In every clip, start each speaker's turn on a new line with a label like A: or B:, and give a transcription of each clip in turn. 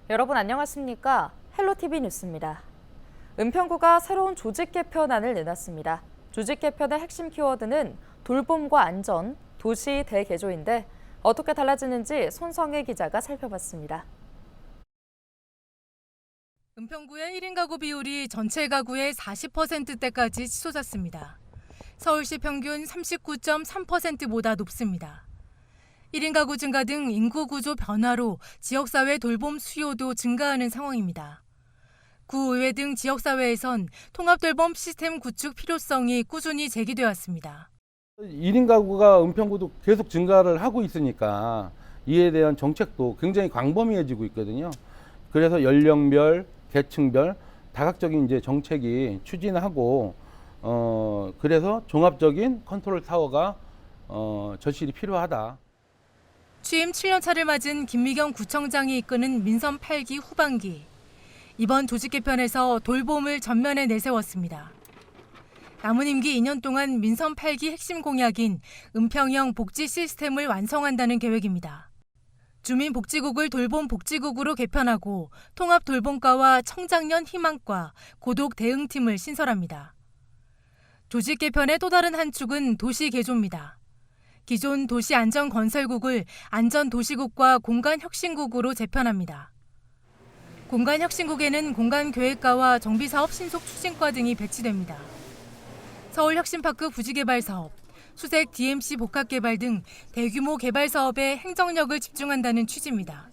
A: 여러분 안녕하십니까? 헬로티비 뉴스입니다. 은평구가 새로운 조직 개편안을 내놨습니다. 조직 개편의 핵심 키워드는 돌봄과 안전, 도시 대개조인데 어떻게 달라지는지 손성혜 기자가 살펴봤습니다.
B: 은평구의 1인 가구 비율이 전체 가구의 40%대까지 치솟았습니다. 서울시 평균 39.3%보다 높습니다. 1인 가구 증가 등 인구 구조 변화로 지역사회 돌봄 수요도 증가하는 상황입니다. 구의회 등 지역사회에선 통합돌봄 시스템 구축 필요성이 꾸준히 제기돼 왔습니다.
C: 1인 가구가 은평구도 계속 증가를 하고 있으니까 이에 대한 정책도 굉장히 광범위해지고 있거든요. 그래서 연령별, 계층별 다각적인 이제 정책이 추진하고 그래서 종합적인 컨트롤 타워가 절실히 필요하다.
B: 취임 7년 차를 맞은 김미경 구청장이 이끄는 민선 8기 후반기. 이번 조직 개편에서 돌봄을 전면에 내세웠습니다. 남은 임기 2년 동안 민선 8기 핵심 공약인 은평형 복지 시스템을 완성한다는 계획입니다. 주민복지국을 돌봄복지국으로 개편하고 통합돌봄과와 청장년 희망과 고독 대응팀을 신설합니다. 조직 개편의 또 다른 한 축은 도시개조입니다. 기존 도시안전건설국을 안전도시국과 공간혁신국으로 재편합니다. 공간혁신국에는 공간계획과와 정비사업 신속 추진과 등이 배치됩니다. 서울혁신파크 부지개발 사업, 수색 DMC 복합개발 등 대규모 개발 사업에 행정력을 집중한다는 취지입니다.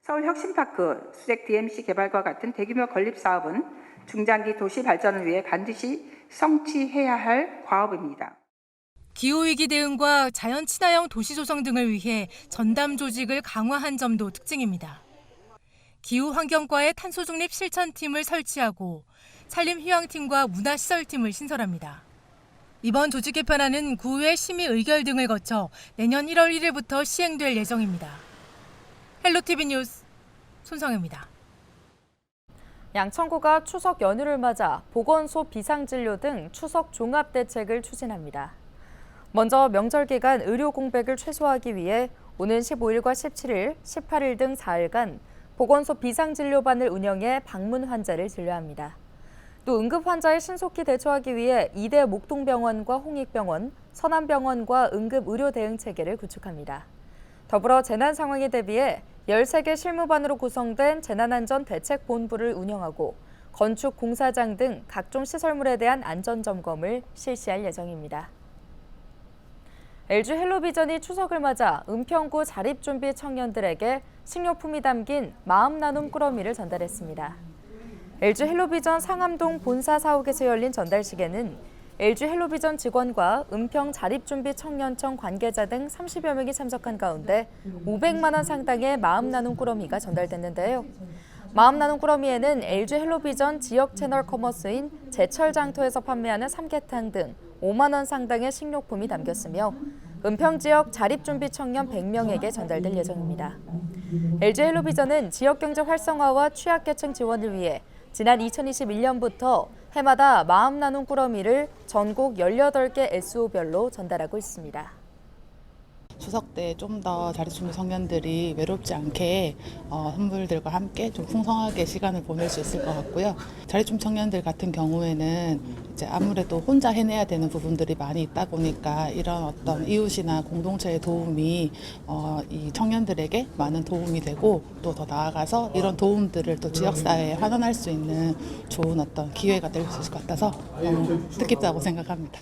D: 서울혁신파크, 수색 DMC 개발과 같은 대규모 건립 사업은 중장기 도시 발전을 위해 반드시 성취해야 할 과업입니다.
B: 기후위기 대응과 자연 친화형 도시 조성 등을 위해 전담 조직을 강화한 점도 특징입니다. 기후환경과의 탄소중립 실천팀을 설치하고 산림휴양팀과 문화시설팀을 신설합니다. 이번 조직 개편안은 구의회 심의 의결 등을 거쳐 내년 1월 1일부터 시행될 예정입니다. 헬로티비 뉴스 손성혜입니다.
A: 양천구가 추석 연휴를 맞아 보건소 비상진료 등 추석 종합대책을 추진합니다. 먼저 명절 기간 의료 공백을 최소화하기 위해 오는 15일과 17일, 18일 등 4일간 보건소 비상진료반을 운영해 방문 환자를 진료합니다. 또 응급 환자에 신속히 대처하기 위해 이대 목동병원과 홍익병원, 서남병원과 응급의료 대응 체계를 구축합니다. 더불어 재난 상황에 대비해 13개 실무반으로 구성된 재난안전대책본부를 운영하고 건축 공사장 등 각종 시설물에 대한 안전점검을 실시할 예정입니다. LG 헬로비전이 추석을 맞아 은평구 자립준비 청년들에게 식료품이 담긴 마음 나눔 꾸러미를 전달했습니다. LG 헬로비전 상암동 본사 사옥에서 열린 전달식에는 LG 헬로비전 직원과 은평 자립준비 청년청 관계자 등 30여 명이 참석한 가운데 500만 원 상당의 마음 나눔 꾸러미가 전달됐는데요. 마음 나눔 꾸러미에는 LG 헬로비전 지역 채널 커머스인 제철장터에서 판매하는 삼계탕 등 5만 원 상당의 식료품이 담겼으며 은평 지역 자립준비 청년 100명에게 전달될 예정입니다. LG 헬로비전은 지역 경제 활성화와 취약계층 지원을 위해 지난 2021년부터 해마다 마음 나눔 꾸러미를 전국 18개 SO별로 전달하고 있습니다.
E: 추석 때 좀 더 자립준비 청년들이 외롭지 않게 선물들과 함께 좀 풍성하게 시간을 보낼 수 있을 것 같고요. 자립준비 청년들 같은 경우에는 이제 아무래도 혼자 해내야 되는 부분들이 많이 있다 보니까 이런 어떤 이웃이나 공동체의 도움이 이 청년들에게 많은 도움이 되고 또 더 나아가서 이런 도움들을 또 지역사회에 환원할 수 있는 좋은 어떤 기회가 될 수 있을 것 같아서 너무 뜻깊다고 생각합니다.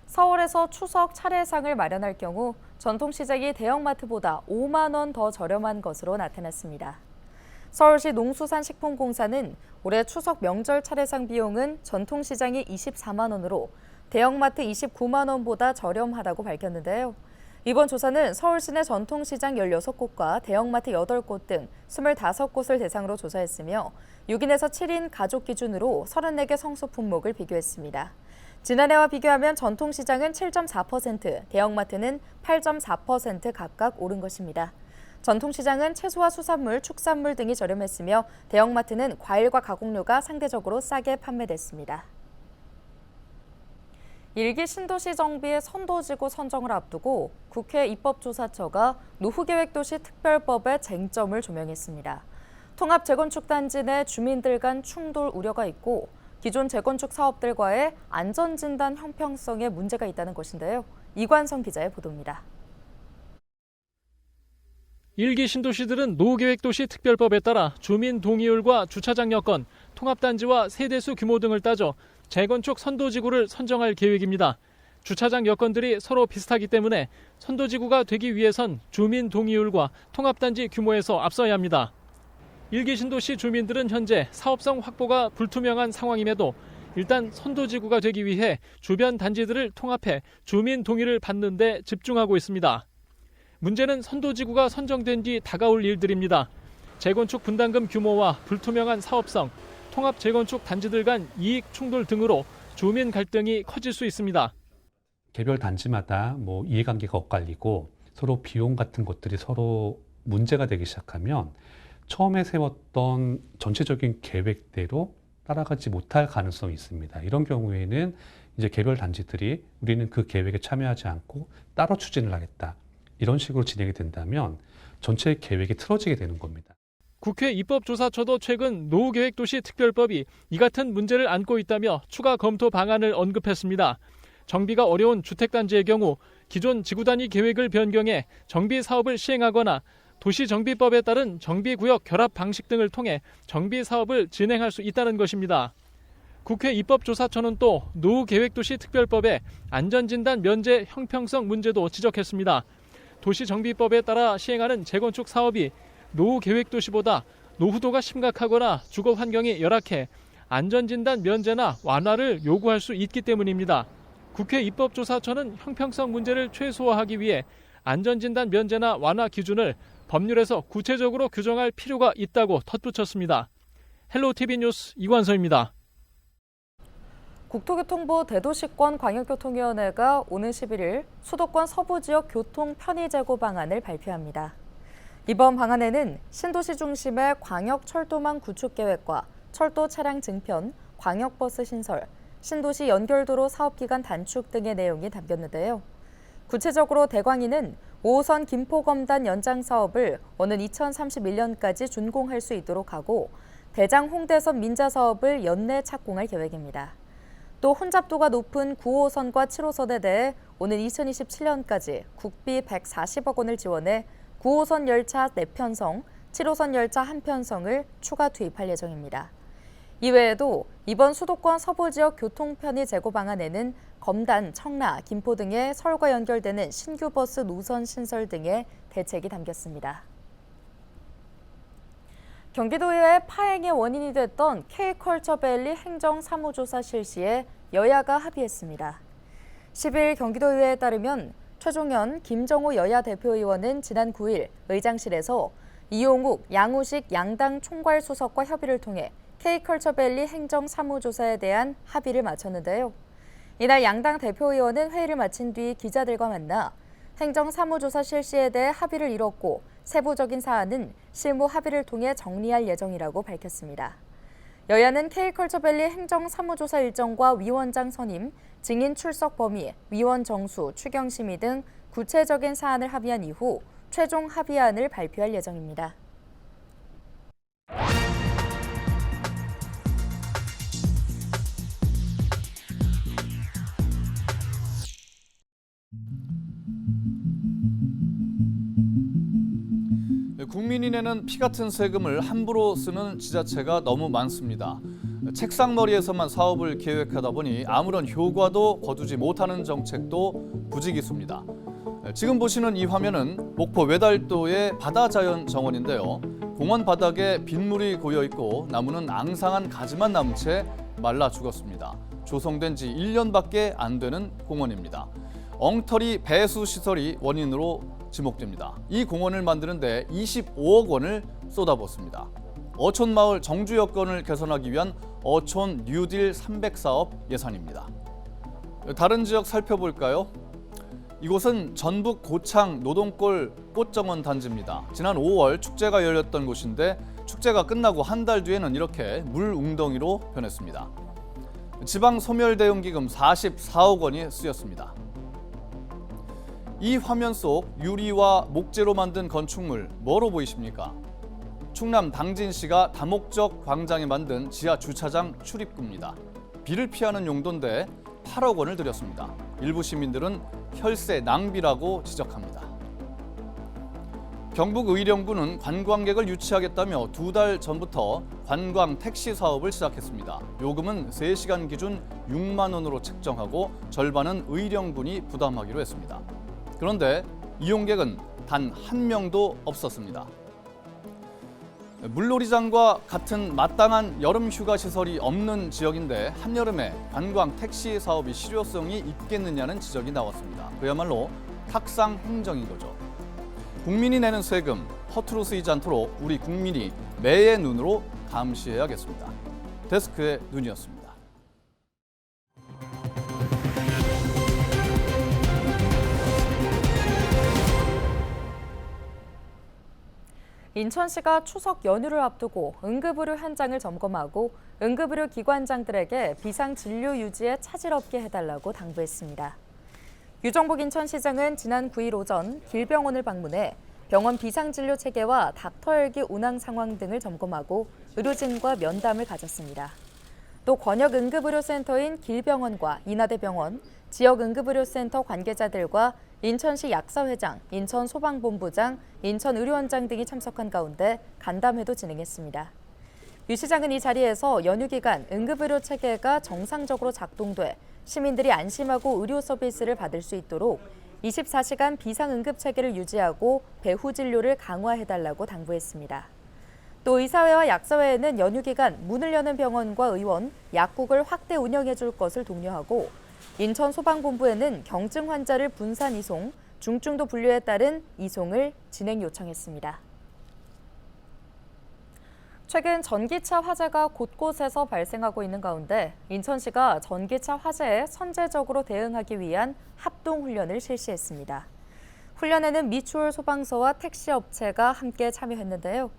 A: 서울에서 추석 차례상을 마련할 경우 전통시장이 대형마트보다 5만 원 더 저렴한 것으로 나타났습니다. 서울시 농수산식품공사는 올해 추석 명절 차례상 비용은 전통시장이 24만 원으로 대형마트 29만 원보다 저렴하다고 밝혔는데요. 이번 조사는 서울 시내 전통시장 16곳과 대형마트 8곳 등 25곳을 대상으로 조사했으며 6인에서 7인 가족 기준으로 34개 성수 품목을 비교했습니다. 지난해와 비교하면 전통시장은 7.4%, 대형마트는 8.4% 각각 오른 것입니다. 전통시장은 채소와 수산물, 축산물 등이 저렴했으며 대형마트는 과일과 가공료가 상대적으로 싸게 판매됐습니다. 1기 신도시 정비의 선도지구 선정을 앞두고 국회 입법조사처가 노후계획도시 특별법의 쟁점을 조명했습니다. 통합 재건축 단지 내 주민들 간 충돌 우려가 있고 기존 재건축 사업들과의 안전진단 형평성에 문제가 있다는 것인데요. 이관성 기자의 보도입니다.
F: 1기 신도시들은 노후계획도시 특별법에 따라 주민 동의율과 주차장 여건, 통합단지와 세대수 규모 등을 따져 재건축 선도지구를 선정할 계획입니다. 주차장 여건들이 서로 비슷하기 때문에 선도지구가 되기 위해선 주민 동의율과 통합단지 규모에서 앞서야 합니다. 1기 신도시 주민들은 현재 사업성 확보가 불투명한 상황임에도 일단 선도지구가 되기 위해 주변 단지들을 통합해 주민 동의를 받는 데 집중하고 있습니다. 문제는 선도지구가 선정된 뒤 다가올 일들입니다. 재건축 분담금 규모와 불투명한 사업성, 통합 재건축 단지들 간 이익 충돌 등으로 주민 갈등이 커질 수 있습니다.
G: 개별 단지마다 이해관계가 엇갈리고 서로 비용 같은 것들이 서로 문제가 되기 시작하면 처음에 세웠던 전체적인 계획대로 따라가지 못할 가능성이 있습니다. 이런 경우에는 이제 개별 단지들이 우리는 그 계획에 참여하지 않고 따로 추진을 하겠다. 이런 식으로 진행이 된다면 전체 계획이 틀어지게 되는 겁니다.
F: 국회 입법조사처도 최근 노후계획도시 특별법이 이 같은 문제를 안고 있다며 추가 검토 방안을 언급했습니다. 정비가 어려운 주택단지의 경우 기존 지구단위 계획을 변경해 정비 사업을 시행하거나 도시정비법에 따른 정비구역 결합 방식 등을 통해 정비 사업을 진행할 수 있다는 것입니다. 국회 입법조사처는 또 노후계획도시 특별법의 안전진단 면제 형평성 문제도 지적했습니다. 도시정비법에 따라 시행하는 재건축 사업이 노후계획도시보다 노후도가 심각하거나 주거 환경이 열악해 안전진단 면제나 완화를 요구할 수 있기 때문입니다. 국회 입법조사처는 형평성 문제를 최소화하기 위해 안전진단 면제나 완화 기준을 법률에서 구체적으로 규정할 필요가 있다고 덧붙였습니다. 헬로티비 뉴스 이관서입니다.
A: 국토교통부 대도시권 광역교통위원회가 오는 11일 수도권 서부 지역 교통 편의 제고 방안을 발표합니다. 이번 방안에는 신도시 중심의 광역철도망 구축 계획과 철도 차량 증편, 광역버스 신설, 신도시 연결도로 사업기간 단축 등의 내용이 담겼는데요. 구체적으로 대광위는 5호선 김포검단 연장 사업을 오는 2031년까지 준공할 수 있도록 하고 대장 홍대선 민자 사업을 연내 착공할 계획입니다. 또 혼잡도가 높은 9호선과 7호선에 대해 오는 2027년까지 국비 140억 원을 지원해 9호선 열차 4편성, 7호선 열차 1편성을 추가 투입할 예정입니다. 이외에도 이번 수도권 서부 지역 교통 편의 제고 방안에는 검단, 청라, 김포 등의 서울과 연결되는 신규 버스 노선 신설 등의 대책이 담겼습니다. 경기도의회 파행의 원인이 됐던 K컬처밸리 행정사무조사 실시에 여야가 합의했습니다. 10일 경기도의회에 따르면 최종현, 김정호 여야 대표의원은 지난 9일 의장실에서 이용욱, 양우식 양당 총괄수석과 협의를 통해 K컬처밸리 행정사무조사에 대한 합의를 마쳤는데요. 이날 양당 대표의원은 회의를 마친 뒤 기자들과 만나 행정사무조사 실시에 대해 합의를 이뤘고 세부적인 사안은 실무 합의를 통해 정리할 예정이라고 밝혔습니다. 여야는 K컬처밸리 행정사무조사 일정과 위원장 선임, 증인 출석 범위, 위원 정수, 추경 심의 등 구체적인 사안을 합의한 이후 최종 합의안을 발표할 예정입니다.
H: 국민이 내는 피 같은 세금을 함부로 쓰는 지자체가 너무 많습니다. 책상머리에서만 사업을 계획하다 보니 아무런 효과도 거두지 못하는 정책도 부지기수입니다. 지금 보시는 이 화면은 목포 외달도의 바다자연정원인데요. 공원 바닥에 빗물이 고여있고 나무는 앙상한 가지만 남은 채 말라 죽었습니다. 조성된 지 1년밖에 안 되는 공원입니다. 엉터리 배수 시설이 원인으로 지목됩니다. 이 공원을 만드는데 25억 원을 쏟아붓습니다. 어촌마을 정주 여건을 개선하기 위한 어촌 뉴딜 300 사업 예산입니다. 다른 지역 살펴볼까요? 이곳은 전북 고창 노동골 꽃정원 단지입니다. 지난 5월 축제가 열렸던 곳인데 축제가 끝나고 한 달 뒤에는 이렇게 물 웅덩이로 변했습니다. 지방소멸대응기금 44억 원이 쓰였습니다. 이 화면 속 유리와 목재로 만든 건축물 뭐로 보이십니까? 충남 당진시가 다목적 광장에 만든 지하 주차장 출입구입니다. 비를 피하는 용도인데 8억 원을 들였습니다. 일부 시민들은 혈세 낭비라고 지적합니다. 경북 의령군은 관광객을 유치하겠다며 2달 전부터 관광 택시 사업을 시작했습니다. 요금은 3시간 기준 6만 원으로 책정하고 절반은 의령군이 부담하기로 했습니다. 그런데 이용객은 단 한 명도 없었습니다. 물놀이장과 같은 마땅한 여름 휴가 시설이 없는 지역인데 한여름에 관광 택시 사업이 실효성이 있겠느냐는 지적이 나왔습니다. 그야말로 탁상 행정인 거죠. 국민이 내는 세금 허투루 쓰이지 않도록 우리 국민이 매의 눈으로 감시해야겠습니다. 데스크의 눈이었습니다.
A: 인천시가 추석 연휴를 앞두고 응급의료 현장을 점검하고 응급의료 기관장들에게 비상진료 유지에 차질 없게 해달라고 당부했습니다. 유정복 인천시장은 지난 9일 오전 길병원을 방문해 병원 비상진료 체계와 닥터 헬기 운항 상황 등을 점검하고 의료진과 면담을 가졌습니다. 또 권역응급의료센터인 길병원과 인하대병원, 지역응급의료센터 관계자들과 인천시 약사회장, 인천소방본부장, 인천의료원장 등이 참석한 가운데 간담회도 진행했습니다. 유 시장은 이 자리에서 연휴 기간 응급의료 체계가 정상적으로 작동돼 시민들이 안심하고 의료 서비스를 받을 수 있도록 24시간 비상응급 체계를 유지하고 배후 진료를 강화해달라고 당부했습니다. 또 의사회와 약사회에는 연휴 기간 문을 여는 병원과 의원, 약국을 확대 운영해 줄 것을 독려하고 인천소방본부에는 경증 환자를 분산 이송, 중증도 분류에 따른 이송을 진행 요청했습니다. 최근 전기차 화재가 곳곳에서 발생하고 있는 가운데 인천시가 전기차 화재에 선제적으로 대응하기 위한 합동훈련을 실시했습니다. 훈련에는 미추홀 소방서와 택시업체가 함께 참여했는데요.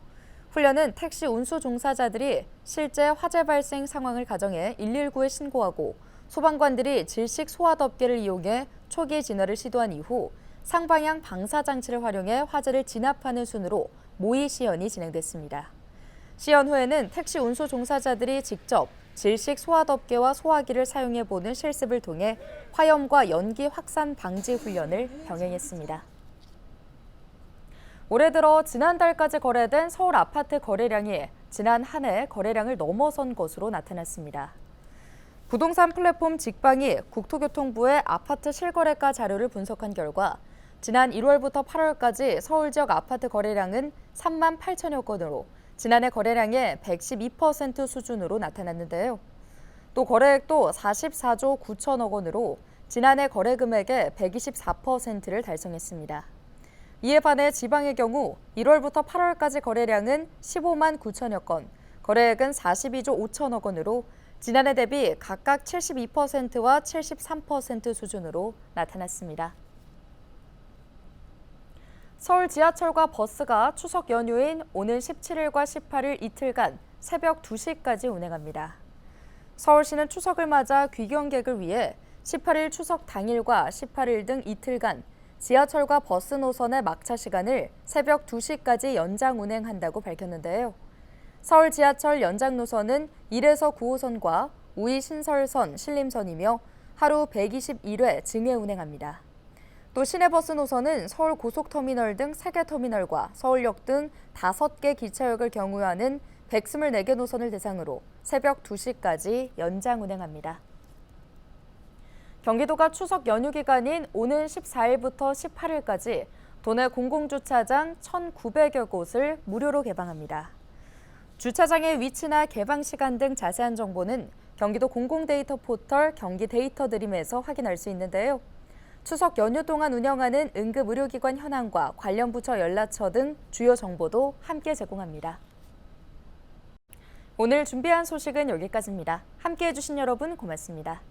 A: 훈련은 택시 운수 종사자들이 실제 화재 발생 상황을 가정해 119에 신고하고 소방관들이 질식 소화덮개를 이용해 초기 진화를 시도한 이후 상방향 방사장치를 활용해 화재를 진압하는 순으로 모의 시연이 진행됐습니다. 시연 후에는 택시 운수 종사자들이 직접 질식 소화덮개와 소화기를 사용해보는 실습을 통해 화염과 연기 확산 방지 훈련을 병행했습니다. 올해 들어 지난달까지 거래된 서울 아파트 거래량이 지난 한 해 거래량을 넘어선 것으로 나타났습니다. 부동산 플랫폼 직방이 국토교통부의 아파트 실거래가 자료를 분석한 결과 지난 1월부터 8월까지 서울 지역 아파트 거래량은 3만 8천여 건으로 지난해 거래량의 112% 수준으로 나타났는데요. 또 거래액도 44조 9천억 원으로 지난해 거래 금액의 124%를 달성했습니다. 이에 반해 지방의 경우 1월부터 8월까지 거래량은 15만 9천여 건, 거래액은 42조 5천억 원으로 지난해 대비 각각 72%와 73% 수준으로 나타났습니다. 서울 지하철과 버스가 추석 연휴인 오는 17일과 18일 이틀간 새벽 2시까지 운행합니다. 서울시는 추석을 맞아 귀경객을 위해 18일 추석 당일과 18일 등 이틀간 지하철과 버스 노선의 막차 시간을 새벽 2시까지 연장 운행한다고 밝혔는데요. 서울 지하철 연장 노선은 1에서 9호선과 우이 신설선, 신림선이며 하루 121회 증해 운행합니다. 또 시내버스 노선은 서울 고속터미널 등 3개 터미널과 서울역 등 5개 기차역을 경유하는 124개 노선을 대상으로 새벽 2시까지 연장 운행합니다. 경기도가 추석 연휴 기간인 오는 14일부터 18일까지 도내 공공주차장 1,900여 곳을 무료로 개방합니다. 주차장의 위치나 개방 시간 등 자세한 정보는 경기도 공공데이터 포털 경기데이터드림에서 확인할 수 있는데요. 추석 연휴 동안 운영하는 응급의료기관 현황과 관련 부처 연락처 등 주요 정보도 함께 제공합니다. 오늘 준비한 소식은 여기까지입니다. 함께해 주신 여러분 고맙습니다.